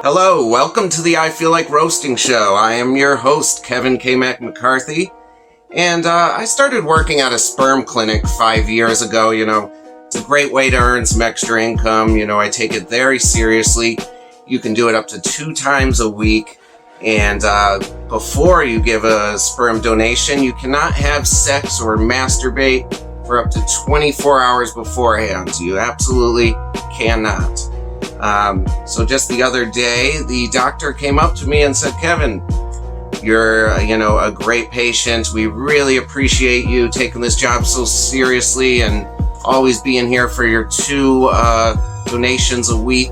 Hello, welcome to the I Feel Like Roasting Show. I am your host, Kevin McCarthy, and I started working at a sperm clinic 5 years ago. It's a great way to earn some extra income. I take it very seriously. You can do it up to 2 times a week, and before you give a sperm donation, you cannot have sex or masturbate for up to 24 hours beforehand. You absolutely cannot. So just the other day, the doctor came up to me and said, Kevin, you're, a great patient. We really appreciate you taking this job so seriously and always being here for your 2 donations a week.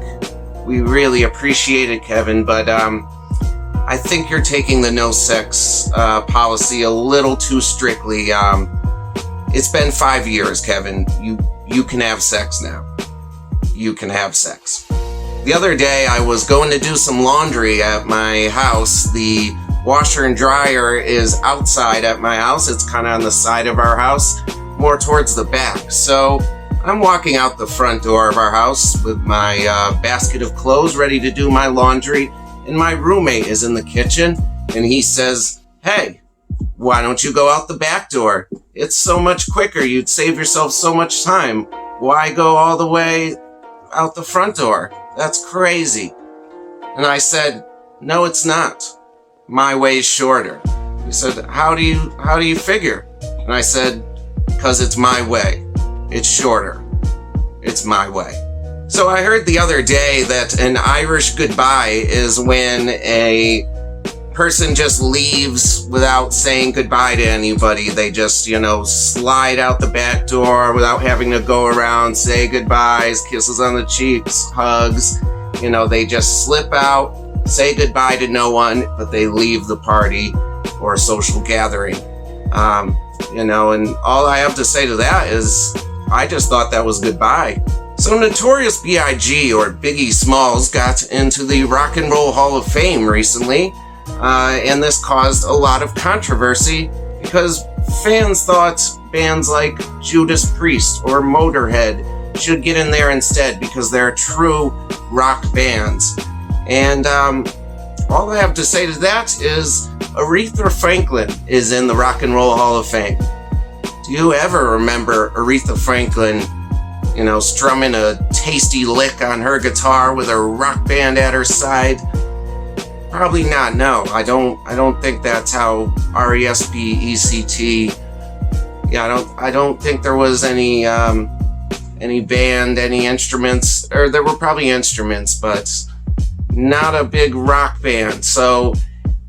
We really appreciate it, Kevin, but I think you're taking the no sex policy a little too strictly. It's been 5 years, Kevin. You can have sex now. You can have sex. The other day, I was going to do some laundry at my house. The washer and dryer is outside at my house. It's kind of on the side of our house, more towards the back. So I'm walking out the front door of our house with my basket of clothes ready to do my laundry, and my roommate is in the kitchen, and he says, hey, why don't you go out the back door? It's so much quicker. You'd save yourself so much time. Why go all the way out the front door? That's crazy. And I said, no, it's not. My way's shorter. He said, how do you figure? And I said, because it's my way. It's shorter. It's my way. So I heard the other day that an Irish goodbye is when a person just leaves without saying goodbye to anybody. They just, slide out the back door without having to go around, say goodbyes, kisses on the cheeks, hugs. They just slip out, say goodbye to no one, but they leave the party or social gathering. And all I have to say to that is I just thought that was goodbye. So Notorious B.I.G. or Biggie Smalls got into the Rock and Roll Hall of Fame recently. And this caused a lot of controversy because fans thought bands like Judas Priest or Motorhead should get in there instead because they're true rock bands. And all I have to say to that is Aretha Franklin is in the Rock and Roll Hall of Fame. Do you ever remember Aretha Franklin, strumming a tasty lick on her guitar with a rock band at her side? Probably not. No, I don't think that's how R-E-S-P-E-C-T. Yeah, I don't think there was any band, any instruments, or there were probably instruments, but not a big rock band. So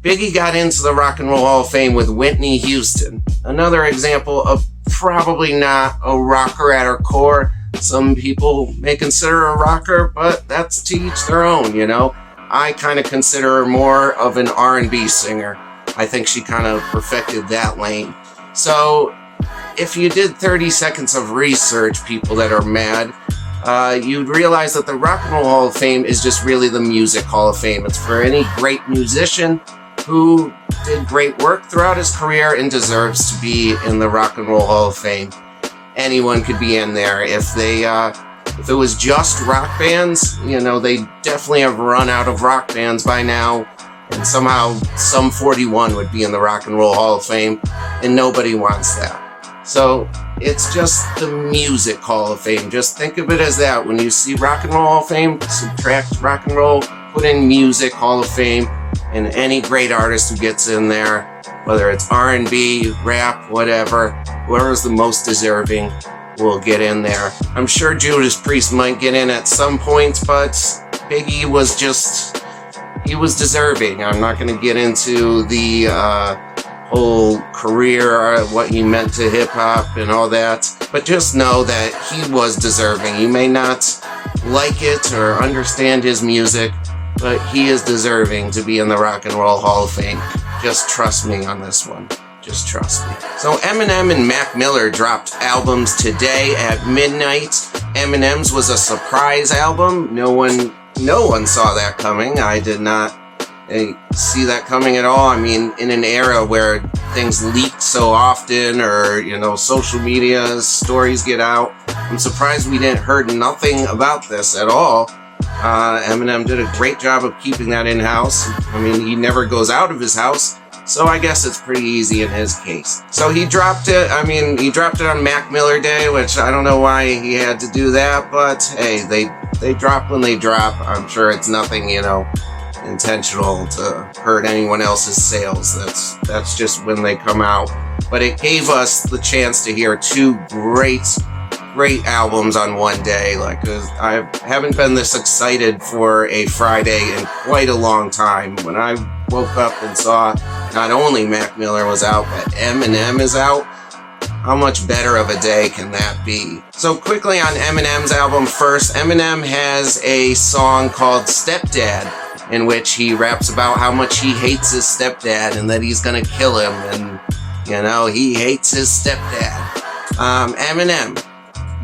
Biggie got into the Rock and Roll Hall of Fame with Whitney Houston. Another example of probably not a rocker at her core. Some people may consider her a rocker, but that's to each their own, I kind of consider her more of an R&B singer. I think she kind of perfected that lane. So if you did 30 seconds of research, people that are mad, you'd realize that the Rock and Roll Hall of Fame is just really the Music Hall of Fame. It's for any great musician who did great work throughout his career and deserves to be in the Rock and Roll Hall of Fame. Anyone could be in there. If it was just rock bands, they definitely have run out of rock bands by now, and somehow Sum 41 would be in the Rock and Roll Hall of Fame, and nobody wants that. So it's just the Music Hall of Fame. Just think of it as that. When you see Rock and Roll Hall of Fame, subtract rock and roll, put in Music Hall of Fame, and any great artist who gets in there, whether it's R&B, rap, whatever, whoever's the most deserving will get in there. I'm sure Judas Priest might get in at some point, but Biggie was he was deserving. I'm not going to get into the whole career, what he meant to hip-hop and all that, but just know that he was deserving. You may not like it or understand his music, but he is deserving to be in the Rock and Roll Hall of Fame. Just trust me on this one. Just trust me. So Eminem and Mac Miller dropped albums today at midnight. Eminem's was a surprise album. No one saw that coming. I did not see that coming at all. I mean, in an era where things leak so often, or social media stories get out, I'm surprised we didn't heard nothing about this at all. Eminem did a great job of keeping that in-house. I mean, he never goes out of his house, so I guess it's pretty easy in his case. So he dropped it. I mean, he dropped it on Mac Miller Day, which I don't know why he had to do that, but hey, they drop when they drop. I'm sure it's nothing, intentional to hurt anyone else's sales. That's just when they come out. But it gave us the chance to hear two great albums on one day. Like, I haven't been this excited for a Friday in quite a long time. When I woke up and saw not only Mac Miller was out, but Eminem is out, how much better of a day can that be? So quickly on Eminem's album first, Eminem has a song called Stepdad, in which he raps about how much he hates his stepdad and that he's gonna kill him, and he hates his stepdad. Eminem,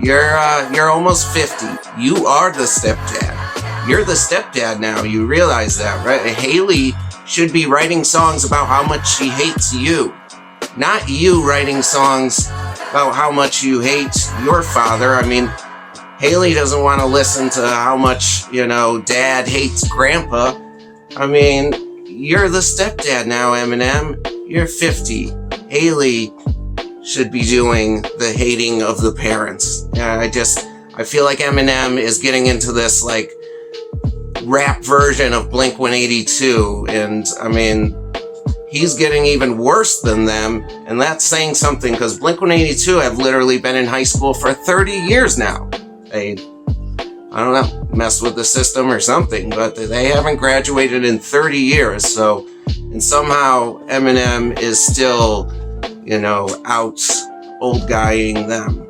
you're almost 50. You are the stepdad. You're the stepdad now. You realize that, right? Haley should be writing songs about how much she hates you, not you writing songs about how much you hate your father. I mean, Haley doesn't want to listen to how much, dad hates grandpa. I mean, you're the stepdad now, Eminem. You're 50. Haley should be doing the hating of the parents. I feel like Eminem is getting into this, like, rap version of Blink-182, and, I mean, he's getting even worse than them, and that's saying something, because Blink-182 have literally been in high school for 30 years now. They, I don't know, messed with the system or something, but they haven't graduated in 30 years, so, and somehow Eminem is still, out old guying them,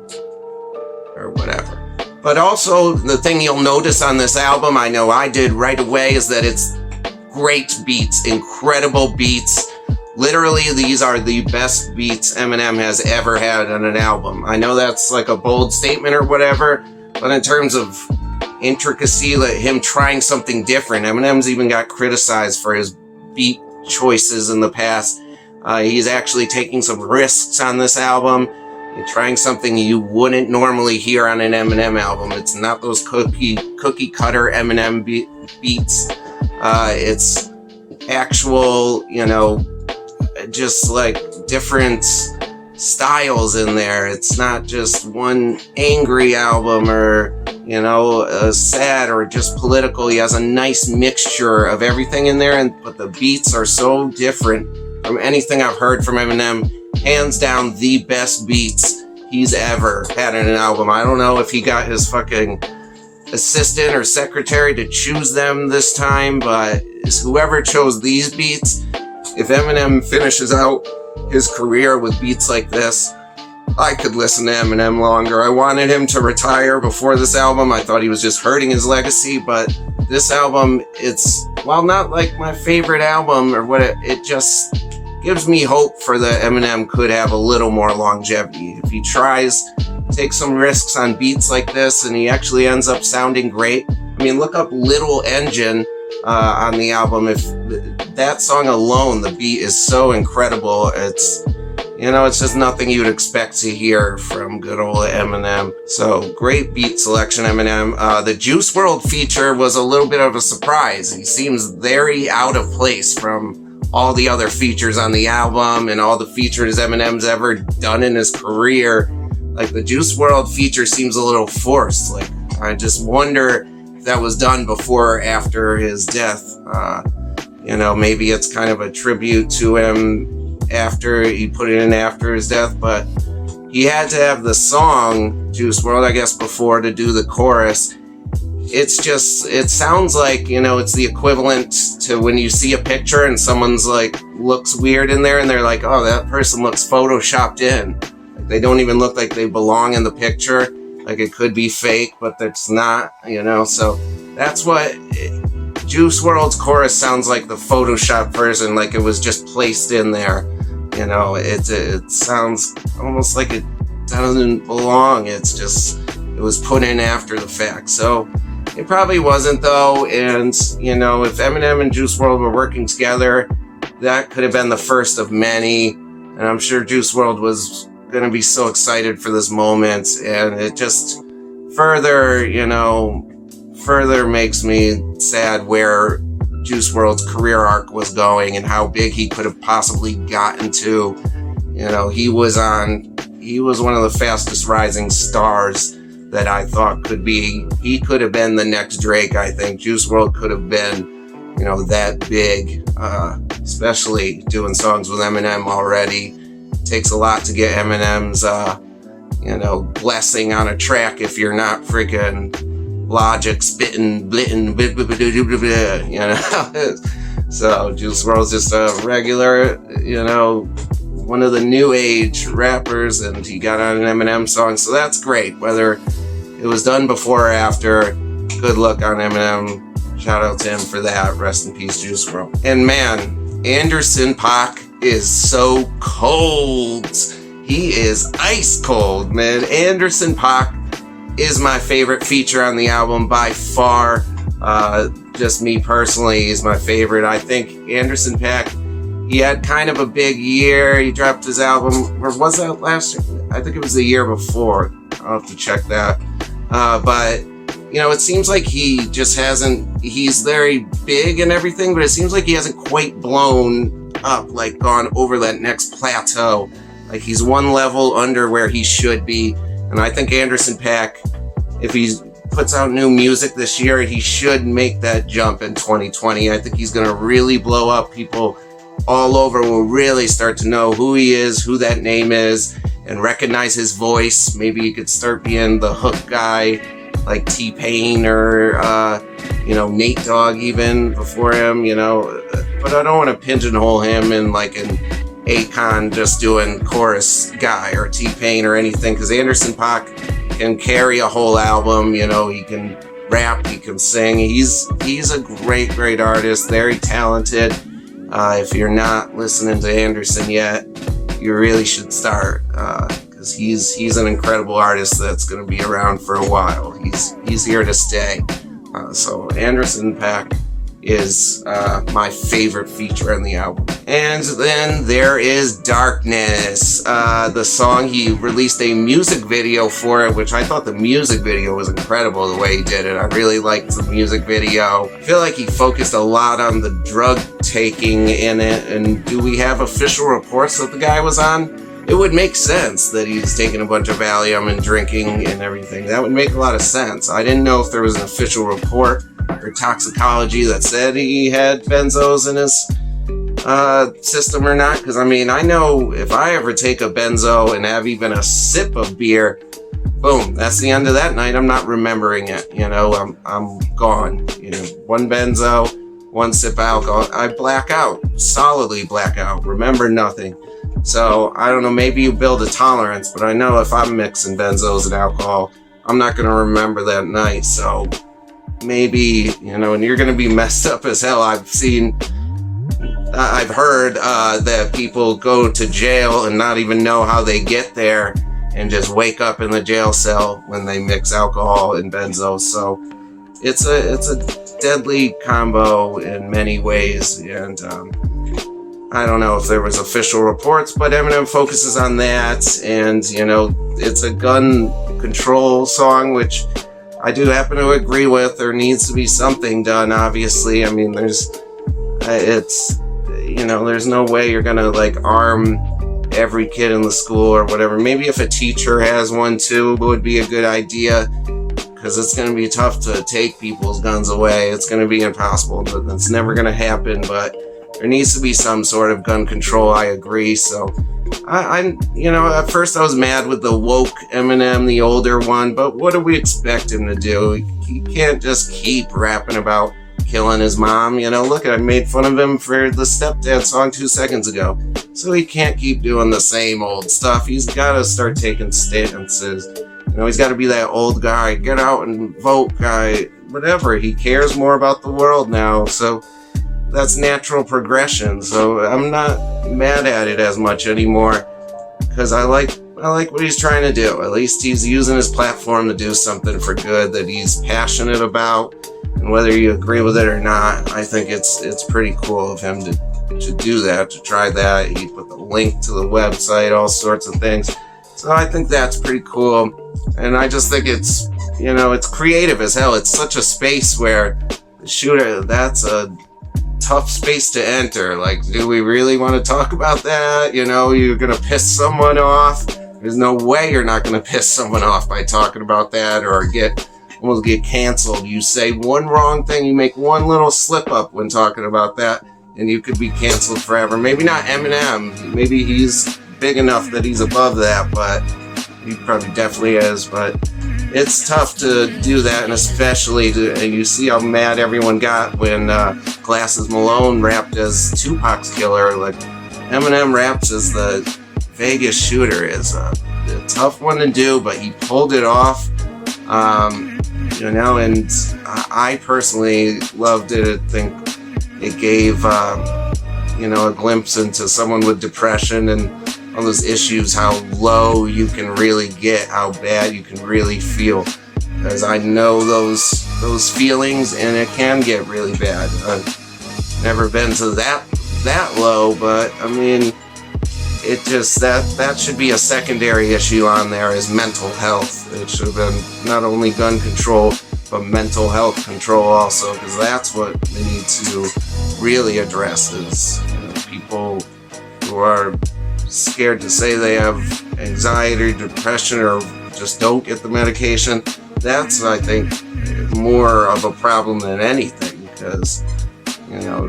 or whatever. But also, the thing you'll notice on this album, I know I did right away, is that it's great beats, incredible beats. Literally, these are the best beats Eminem has ever had on an album. I know that's like a bold statement or whatever, but in terms of intricacy, like him trying something different, Eminem's even got criticized for his beat choices in the past. He's actually taking some risks on this album and trying something you wouldn't normally hear on an Eminem album. It's not those cookie cutter Eminem beats. It's actual, just like different styles in there. It's not just one angry album or, sad or just political. He has a nice mixture of everything in there, but the beats are so different from anything I've heard from Eminem. Hands down, the best beats he's ever had in an album. I don't know if he got his fucking assistant or secretary to choose them this time, but whoever chose these beats, if Eminem finishes out his career with beats like this, I could listen to Eminem longer. I wanted him to retire before this album. I thought he was just hurting his legacy, but this album, it's, while not like my favorite album or what, it just gives me hope for that Eminem could have a little more longevity. If he tries, takes some risks on beats like this, and he actually ends up sounding great. I mean, look up Little Engine on the album. If that song alone, the beat is so incredible. It's, it's just nothing you'd expect to hear from good old Eminem. So great beat selection, Eminem. The Juice WRLD feature was a little bit of a surprise. He seems very out of place from all the other features on the album and all the features Eminem's ever done in his career. Like, the Juice WRLD feature seems a little forced. Like, I just wonder if that was done before or after his death. Maybe it's kind of a tribute to him after he put it in after his death, but he had to have the song Juice WRLD, I guess, before to do the chorus. It's just, it sounds like, it's the equivalent to when you see a picture and someone's like, looks weird in there and they're like, oh, that person looks photoshopped in. Like, they don't even look like they belong in the picture. Like, it could be fake, but it's not, so that's what Juice WRLD's chorus sounds like, the Photoshop version, like it was just placed in there. It sounds almost like it doesn't belong. It's just, it was put in after the fact. So it probably wasn't, though. And, if Eminem and Juice WRLD were working together, that could have been the first of many. And I'm sure Juice WRLD was going to be so excited for this moment. And it just further further makes me sad where Juice WRLD's career arc was going and how big he could have possibly gotten to. You know, he was one of the fastest rising stars that I thought he could have been the next Drake, I think. Juice WRLD could have been, you know, that big, especially doing songs with Eminem already. It takes a lot to get Eminem's, you know, blessing on a track if you're not freaking Logic spitting, blitting, you know. So Juice WRLD's just a regular, you know, one of the new age rappers, and he got on an Eminem song, so that's great. Whether it was done before or after, good luck on Eminem. Shout out to him for that. Rest in peace, Juice WRLD. And man, Anderson .Paak is so cold. He is ice cold, man. Anderson .Paak is my favorite feature on the album by far. Just me personally, he's my favorite. I think Anderson .Paak, he had kind of a big year. He dropped his album, or was that last year? I think it was the year before. I'll have to check that. But, you know, it seems like he just hasn't, he's very big and everything, but it seems like he hasn't quite blown up, like gone over that next plateau. Like he's one level under where he should be. And I think Anderson .Paak, if he puts out new music this year, he should make that jump in 2020. I think he's going to really blow up. People all over will really start to know who he is, who that name is, and recognize his voice. Maybe he could start being the hook guy like T-Pain or, you know, Nate Dogg even before him, you know. But I don't want to pigeonhole him in like an Akon just doing chorus guy or T-Pain or anything, because Anderson .Paak can carry a whole album. You know, he can rap, he can sing. He's a great artist, very talented. If you're not listening to Anderson yet, you really should start, because he's an incredible artist that's going to be around for a while. He's here to stay. So Anderson .Paak is my favorite feature on the album. And then there is Darkness, the song. He released a music video for it, which I thought the music video was incredible the way he did it. I really liked the music video. I feel like he focused a lot on the drug taking in it. And do we have official reports that the guy was on? It would make sense that he's taking a bunch of Valium and drinking and everything. That would make a lot of sense. I didn't know if there was an official report or toxicology that said he had benzos in his system or not. Because I mean, I know if I ever take a benzo and have even a sip of beer, boom, that's the end of that night. I'm not remembering it. You know, I'm gone. You know, one benzo, one sip of alcohol, I black out, solidly black out, remember nothing. So I don't know, maybe you build a tolerance, but I know if I'm mixing benzos and alcohol, I'm not going to remember that night. So maybe, you know, and you're going to be messed up as hell. I've heard that people go to jail and not even know how they get there and just wake up in the jail cell when they mix alcohol and benzos. So it's a deadly combo in many ways. And I don't know if there was official reports, but Eminem focuses on that. And, you know, it's a gun control song, which I do happen to agree with. There needs to be something done, obviously. I mean, there's no way you're gonna like arm every kid in the school or whatever. Maybe if a teacher has one too, it would be a good idea, because it's gonna be tough to take people's guns away. It's gonna be impossible, but it's never gonna happen. But there needs to be some sort of gun control. I agree. So I'm, you know, at first I was mad with the woke Eminem, the older one, but what do we expect him to do? He can't just keep rapping about killing his mom. You know, look, I made fun of him for the Stepdad song 2 seconds ago. So he can't keep doing the same old stuff. He's got to start taking stances. You know, he's got to be that old guy, get out and vote guy, whatever. He cares more about the world now. So that's natural progression. So I'm not mad at it as much anymore, because I like what he's trying to do. At least he's using his platform to do something for good that he's passionate about. And whether you agree with it or not, I think it's pretty cool of him to do that, to try that. He put the link to the website, all sorts of things. So I think that's pretty cool. And I just think it's you know, it's creative as hell. It's such a space where the shooter, that's a tough space to enter. Like, do we really want to talk about that? You know, you're gonna piss someone off. There's no way you're not gonna piss someone off by talking about that, or almost get canceled. You say one wrong thing, you make one little slip up when talking about that, and you could be canceled forever. Maybe not Eminem. Maybe he's big enough that he's above that, but he probably definitely is. But it's tough to do that, and especially and you see how mad everyone got when Glasses Malone rapped as Tupac's killer. Like, Eminem raps as the Vegas shooter is a tough one to do, but he pulled it off. You know, and I personally loved it. I think it gave, you know, a glimpse into someone with depression and all those issues, how low you can really get, how bad you can really feel. Because I know those feelings, and it can get really bad. I've never been to that low, but I mean, it just, that should be a secondary issue on there, is mental health. It should have been not only gun control, but mental health control also, because that's what we need to really address, is, you know, people who are scared to say they have anxiety, depression, or just don't get the medication. That's, I think, more of a problem than anything, because, you know,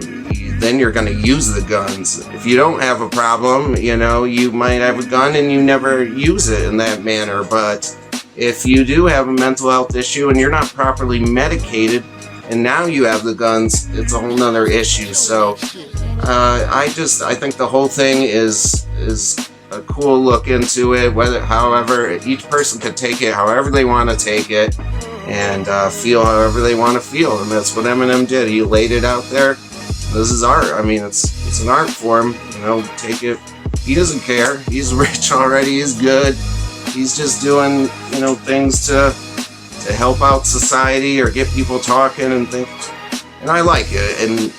then you're going to use the guns. If you don't have a problem, you know, you might have a gun and you never use it in that manner. But if you do have a mental health issue and you're not properly medicated, and now you have the guns, it's a whole nother issue. So I think the whole thing is a cool look into it. However, each person could take it however they want to take it, and feel however they want to feel. And that's what Eminem did. He laid it out there. This is art. I mean, it's an art form. You know, take it. He doesn't care. He's rich already. He's good. He's just doing, you know, things to help out society or get people talking and things. And I like it. And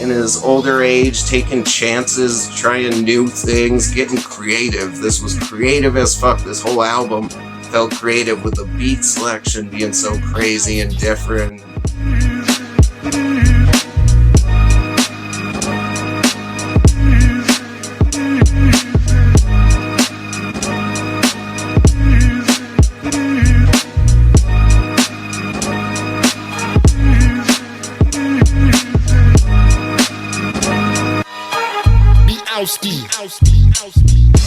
in his older age, taking chances, trying new things, getting creative. This was creative as fuck. This whole album felt creative, with the beat selection being so crazy and different. B.I.G.